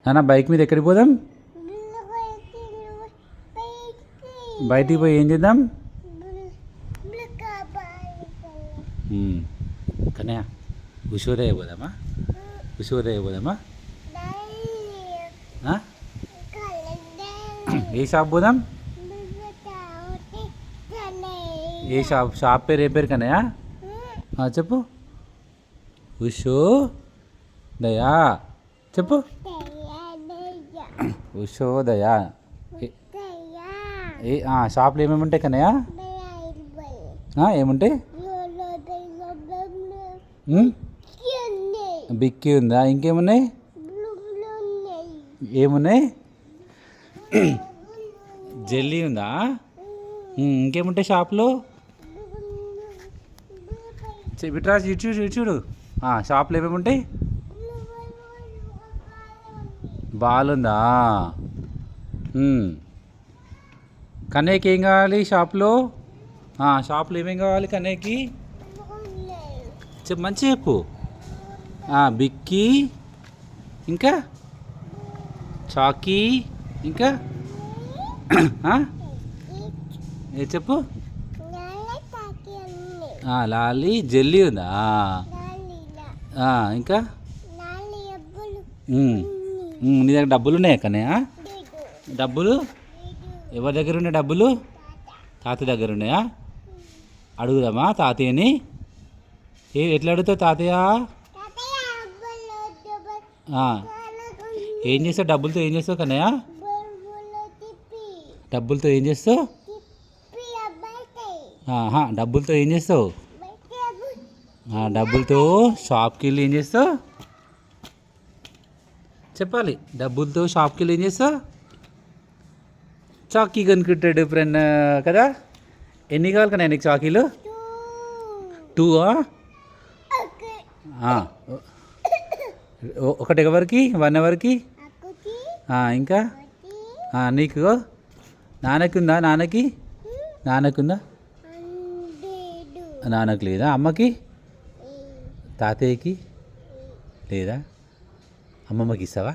నాన్న బైక్ మీద ఎక్కడికి పోదాం? బయటికి పోయి ఏం చేద్దాం? కన్నయ్య ఉషోదయ పోదామా? ఉషోదయ పోదామా? ఏ షాప్ పోదాం? ఏ షాప్? షాప్ పేరు ఏ పేరు కన్నయ్య? చెప్పు. ఉషోదయ చెప్పు. ఉషోదయ. షాప్లో ఏమేమి ఉంటాయి కన్నయ్య? ఏముంటాయి? బిక్కి ఉందా? ఇంకేమున్నాయి? ఏమున్నాయి? జెల్లీ ఉందా? ఇంకేముంటాయి షాప్లో? బిట్రా ఇటు చూడు. షాప్లో ఏమేమి ఉంటాయి? బాల్ ఉందా? కన్నయ్యకి ఏం కావాలి షాప్లో? షాప్లో ఏమేం కావాలి కన్నయ్యకి? చెప్పు, మంచిగా చెప్పు. బిక్కీ, ఇంకా చాకీ, ఇంకా ఏ చెప్పు. లాలీ, జెల్లీ ఉందా? ఇంకా నీ దగ్గర డబ్బులు ఉన్నాయా కన్నయ్య? డబ్బులు ఎవరి దగ్గర ఉన్నాయి డబ్బులు? తాతయ్య దగ్గర ఉన్నాయా? అడుగుదామా తాతయ్యని? ఎట్లా అడుగుతావు తాతయ్య? ఏం చేస్తావు డబ్బులతో? ఏం చేస్తావు కన్నయ్య? డబ్బులతో ఏం చేస్తావు? డబ్బులతో ఏం చేస్తావు? డబ్బులతో షాప్కి వెళ్ళి ఏం చేస్తావు చెప్పాలి. డబ్బులతో షాప్కి వెళ్ళి ఏం చేస్తావు? చాకీ కొనుక్కుంటాడు ఫ్రెండ్ కదా. ఎన్ని కావాలి కన్నా నీకు చాకీలు? 2. ఒకటి ఎవరికి? 1 ఎవరికి? ఇంకా నీకు? నాన్నకి ఉందా? నాన్నకుందా? నాన్నకు లేదా? అమ్మకి? తాతయ్యకి లేదా? అమ్మమ్మకి ఇస్తావా?